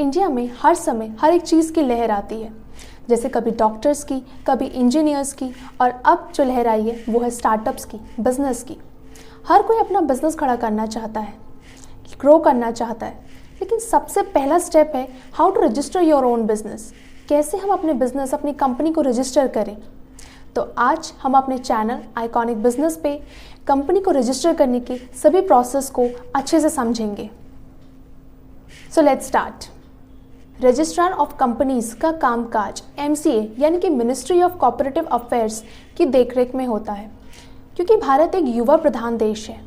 India में हर समय हर एक चीज़ की लहर आती है, जैसे कभी डॉक्टर्स की, कभी इंजीनियर्स की, और अब जो लहर आई है वो है स्टार्टअप्स की, बिजनेस की। हर कोई अपना बिजनेस खड़ा करना चाहता है, ग्रो करना चाहता है, लेकिन सबसे पहला स्टेप है how to register your own business. कैसे हम अपने बिजनेस, अपनी कंपनी को रजिस्टर करें। तो आज हम अपने चैनल आइकॉनिक बिजनेस पे कंपनी को रजिस्टर करने की सभी प्रोसेस को अच्छे से समझेंगे। So let's start. Registrar of companies का कामकाज MCA यानी कि मिनिस्ट्री ऑफ कॉर्पोरेटिव अफेयर्स की देखरेख में होता है। क्योंकि भारत एक युवा प्रधान देश है,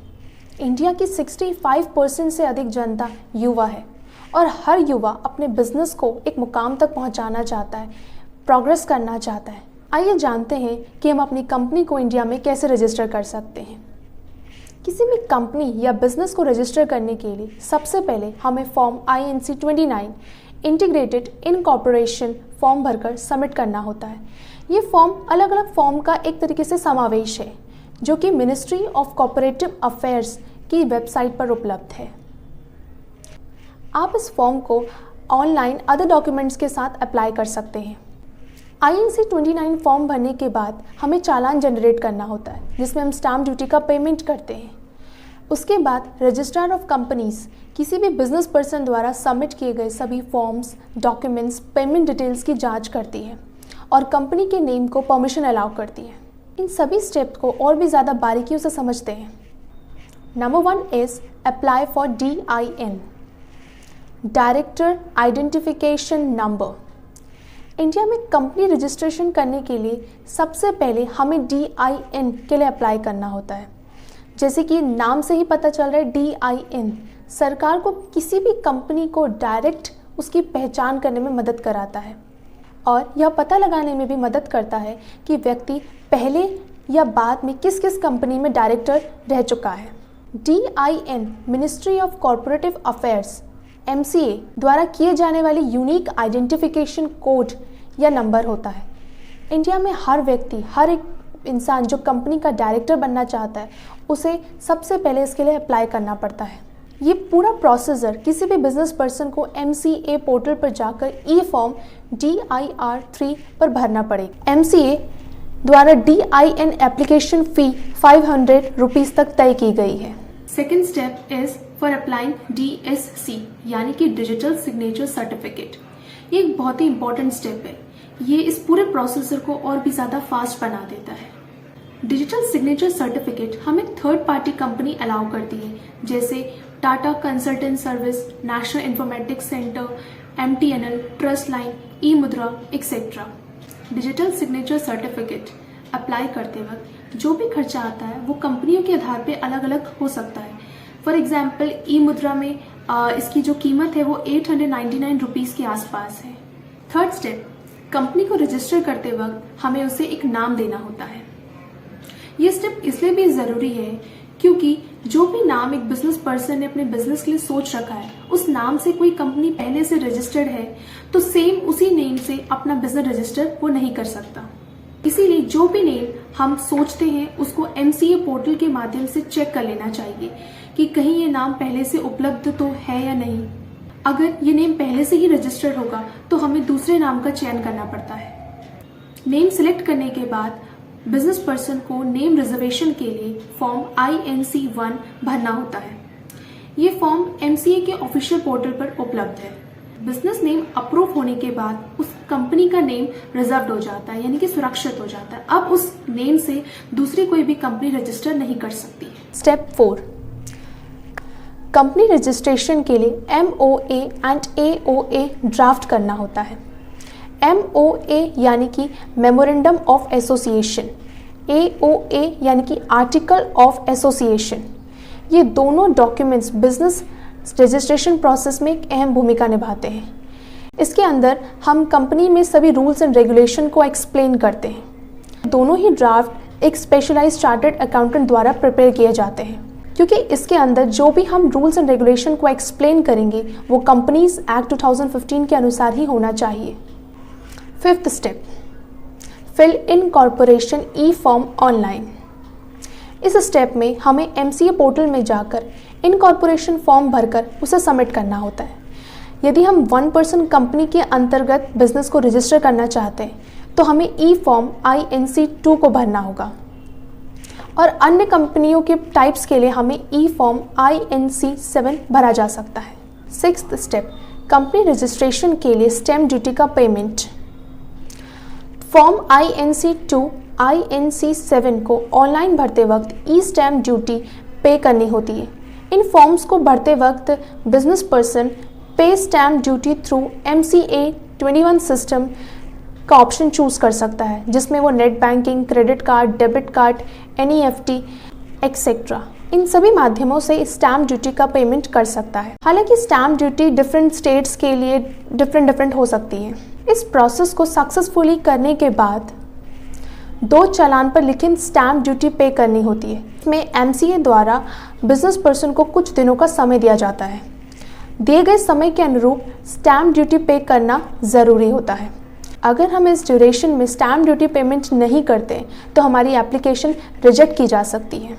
इंडिया की 65% से अधिक जनता युवा है और हर युवा अपने बिजनेस को एक मुकाम तक पहुंचाना चाहता है, प्रोग्रेस करना चाहता है। आइए जानते हैं कि हम अपनी कंपनी को इंडिया में कैसे रजिस्टर कर सकते हैं। किसी भी कंपनी या बिजनेस को रजिस्टर करने के लिए सबसे पहले हमें form INC 29 integrated incorporation form भरकर सबमिट करना होता है। ये फॉर्म अलग अलग फॉर्म का एक तरीके से समावेश है जो कि मिनिस्ट्री ऑफ कॉर्पोरेटिव अफेयर्स की वेबसाइट पर उपलब्ध है। आप इस फॉर्म को ऑनलाइन अदर डॉक्यूमेंट्स के साथ अप्लाई कर सकते हैं। INC 29 फॉर्म भरने के बाद हमें चालान जनरेट करना होता है जिसमें हम स्टाम्प ड्यूटी का पेमेंट करते हैं। उसके बाद रजिस्ट्रार ऑफ कंपनीज किसी भी बिजनेस पर्सन द्वारा सबमिट किए गए सभी फॉर्म्स, डॉक्यूमेंट्स, पेमेंट डिटेल्स की जांच करती है और कंपनी के नेम को परमिशन अलाउ करती है। इन सभी स्टेप्स को और भी ज़्यादा बारीकियों से समझते हैं। Number 1 is apply for DIN, director identification number. India में कंपनी रजिस्ट्रेशन करने के लिए सबसे पहले हमें DIN के लिए अप्लाई करना होता है। जैसे कि नाम से ही पता चल रहा है, DIN सरकार को किसी भी कंपनी को डायरेक्ट उसकी पहचान करने में मदद कराता है और यह पता लगाने में भी मदद करता है कि व्यक्ति पहले या बाद में किस किस कंपनी में डायरेक्टर रह चुका है। DIN ministry of corporative affairs MCA द्वारा किए जाने वाली यूनिक आइडेंटिफिकेशन कोड या नंबर होता है। इंडिया में हर व्यक्ति, हर एक इंसान जो कंपनी का डायरेक्टर बनना चाहता है उसे सबसे पहले इसके लिए अप्लाई करना पड़ता है। ये पूरा प्रोसीजर किसी भी बिजनेस पर्सन को MCA पोर्टल पर जाकर फॉर्म DIR 3 पर भरना पड़ेगा। MCA द्वारा DIN एप्लीकेशन फ़ी 500 रुपीज़ तक तय की गई है। Second step is for applying DSC यानी कि डिजिटल सिग्नेचर सर्टिफिकेट। ये एक बहुत ही इंपॉर्टेंट स्टेप है। ये इस पूरे प्रोसेसर को और भी ज़्यादा फास्ट बना देता है। डिजिटल सिग्नेचर सर्टिफिकेट हमें थर्ड पार्टी कंपनी अलाउ करती है, जैसे Tata consultant service, national informatics centre, MTNL, trust line, ई-मुद्रा etcetera. Digital signature certificate apply करते वक्त जो भी खर्चा आता है वो कंपनियों के आधार पे अलग अलग हो सकता है। फॉर एग्जाम्पल ई-मुद्रा में इसकी जो कीमत है वो 899 रुपीज़ के आसपास है। थर्ड स्टेप, कंपनी को रजिस्टर करते वक्त हमें उसे एक नाम देना होता है। ये स्टेप इसलिए भी ज़रूरी है क्योंकि जो भी नाम एक बिजनेस पर्सन ने अपने बिजनेस के लिए सोच रखा है, उस नाम से कोई कंपनी पहले से रजिस्टर्ड है तो सेम उसी नेम से अपना बिजनेस रजिस्टर वो नहीं कर सकता। इसीलिए जो भी नेम हम सोचते हैं उसको MCA पोर्टल के माध्यम से चेक कर लेना चाहिए कि कहीं ये नाम पहले से उपलब्ध तो है या नहीं। अगर ये नेम पहले से ही रजिस्टर्ड होगा तो हमें दूसरे नाम का चयन करना पड़ता है। नेम सिलेक्ट करने के बाद बिजनेस पर्सन को नेम रिजर्वेशन के लिए फॉर्म INC 1 भरना होता है। ये फॉर्म MCA के ऑफिशियल पोर्टल पर उपलब्ध है। बिजनेस नेम अप्रूव होने के बाद उस कंपनी का नेम रिजर्व्ड हो जाता है, यानी कि सुरक्षित हो जाता है। अब उस नेम से दूसरी कोई भी कंपनी रजिस्टर नहीं कर सकती। स्टेप 4, कंपनी रजिस्ट्रेशन के लिए MOA एंड AOA ड्राफ्ट करना होता है। MOA यानी कि मेमोरेंडम ऑफ एसोसिएशन, AOA यानी कि आर्टिकल ऑफ एसोसिएशन। ये दोनों डॉक्यूमेंट्स बिजनेस रजिस्ट्रेशन प्रोसेस में एक अहम भूमिका निभाते हैं। इसके अंदर हम कंपनी में सभी रूल्स एंड रेगुलेशन को एक्सप्लेन करते हैं। दोनों ही ड्राफ्ट एक स्पेशलाइज्ड चार्टर्ड अकाउंटेंट द्वारा प्रिपेयर किए जाते हैं, क्योंकि इसके अंदर जो भी हम रूल्स एंड रेगुलेशन को एक्सप्लेन करेंगे वो कंपनीज एक्ट 2015 के अनुसार ही होना चाहिए। Fifth step, fill in corporation form online. इस स्टेप में हमें MCA पोर्टल में जाकर इनकॉर्पोरेशन फॉर्म भरकर उसे सबमिट करना होता है। यदि हम 1% कंपनी के अंतर्गत बिजनेस को रजिस्टर करना चाहते हैं तो हमें ई फॉर्म INC2 को भरना होगा और अन्य कंपनियों के टाइप्स के लिए हमें ई फॉर्म INC7 भरा जा सकता है। 6th स्टेप, कंपनी रजिस्ट्रेशन के लिए स्टैम्प ड्यूटी का पेमेंट। फॉर्म INC2 INC7 को ऑनलाइन भरते वक्त ई स्टैम्प ड्यूटी पे करनी होती है। इन फॉर्म्स को भरते वक्त business person pay stamp duty through MCA21 system का ऑप्शन चूज कर सकता है, जिसमें वो net banking, credit card, debit card, NEFT etcetera इन सभी माध्यमों से स्टैम्प ड्यूटी का पेमेंट कर सकता है। हालांकि स्टैम्प ड्यूटी डिफरेंट स्टेट्स के लिए डिफरेंट हो सकती है। इस प्रोसेस को सक्सेसफुली करने के बाद 2 चालान पर लिखित स्टैम्प ड्यूटी पे करनी होती है। इसमें MCA द्वारा बिजनेस पर्सन को कुछ दिनों का समय दिया जाता है। दिए गए समय के अनुरूप स्टैम्प ड्यूटी पे करना ज़रूरी होता है। अगर हम इस ड्यूरेशन में स्टैम्प ड्यूटी पेमेंट नहीं करते तो हमारी एप्लीकेशन रिजेक्ट की जा सकती है।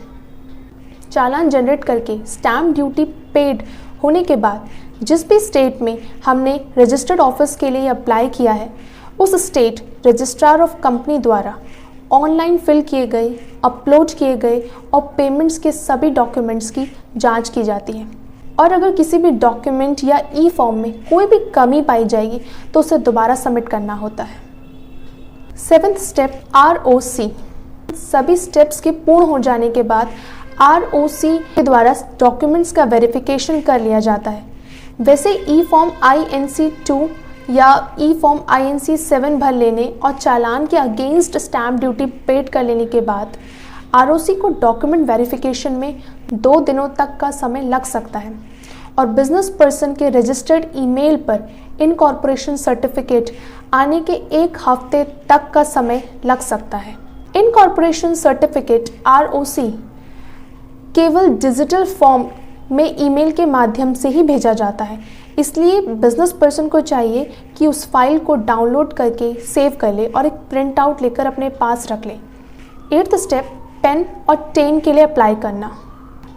चालान जनरेट करके स्टैम्प ड्यूटी पेड होने के बाद जिस भी स्टेट में हमने रजिस्टर्ड ऑफिस के लिए अप्लाई किया है, उस स्टेट रजिस्ट्रार ऑफ कंपनी द्वारा ऑनलाइन फिल किए गए, अपलोड किए गए और पेमेंट्स के सभी डॉक्यूमेंट्स की जांच की जाती है और अगर किसी भी डॉक्यूमेंट या ई फॉर्म में कोई भी कमी पाई जाएगी तो उसे दोबारा सबमिट करना होता है। 7th step, ROC। सभी स्टेप्स के पूर्ण हो जाने के बाद ROC के द्वारा डॉक्यूमेंट्स का वेरिफिकेशन कर लिया जाता है। वैसे ई फॉर्म INC2 या ई फॉर्म INC7 भर लेने और चालान के अगेंस्ट स्टैम्प ड्यूटी पेड कर लेने के बाद ROC को डॉक्यूमेंट वेरिफिकेशन में 2 दिनों तक का समय लग सकता है और बिजनेस पर्सन के रजिस्टर्ड ईमेल पर इनकॉर्पोरेशन सर्टिफिकेट आने के 1 हफ्ते तक का समय लग सकता है। इनकॉर्पोरेशन सर्टिफिकेट ROC केवल डिजिटल फॉर्म में ईमेल के माध्यम से ही भेजा जाता है, इसलिए बिजनेस पर्सन को चाहिए कि उस फाइल को डाउनलोड करके सेव कर ले और एक प्रिंट आउट लेकर अपने पास रख ले। 8th स्टेप, पेन और टेन के लिए अप्लाई करना।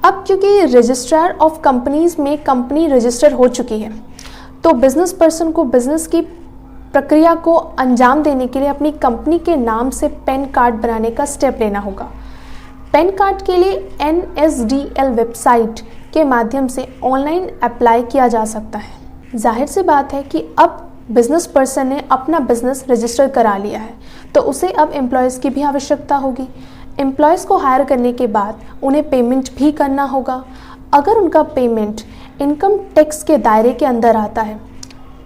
अब क्योंकि रजिस्ट्रार ऑफ कंपनीज में कंपनी रजिस्टर हो चुकी है तो बिजनेस पर्सन को बिजनेस की प्रक्रिया को अंजाम देने के लिए अपनी कंपनी के नाम से पेन कार्ड बनाने का स्टेप लेना होगा। पेन कार्ड के लिए NSDL वेबसाइट के माध्यम से ऑनलाइन अप्लाई किया जा सकता है। जाहिर सी बात है कि अब बिजनेस पर्सन ने अपना बिजनेस रजिस्टर करा लिया है तो उसे अब एम्प्लॉयज़ की भी आवश्यकता होगी। एम्प्लॉयज़ को हायर करने के बाद उन्हें पेमेंट भी करना होगा। अगर उनका पेमेंट इनकम टैक्स के दायरे के अंदर आता है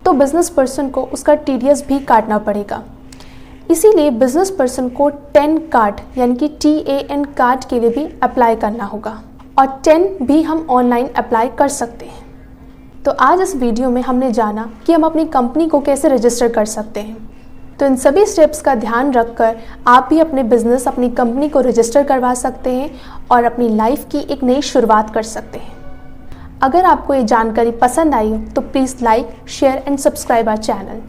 तो बिजनेस पर्सन को उसका TDS भी काटना पड़ेगा। इसीलिए बिजनेस पर्सन को TAN कार्ड यानी कि TAN कार्ड के लिए भी अप्लाई करना होगा और TAN भी हम ऑनलाइन अप्लाई कर सकते हैं। तो आज इस वीडियो में हमने जाना कि हम अपनी कंपनी को कैसे रजिस्टर कर सकते हैं। तो इन सभी स्टेप्स का ध्यान रखकर आप भी अपने बिजनेस, अपनी कंपनी को रजिस्टर करवा सकते हैं और अपनी लाइफ की एक नई शुरुआत कर सकते हैं। अगर आपको ये जानकारी पसंद आई हो तो please like, share and subscribe our channel.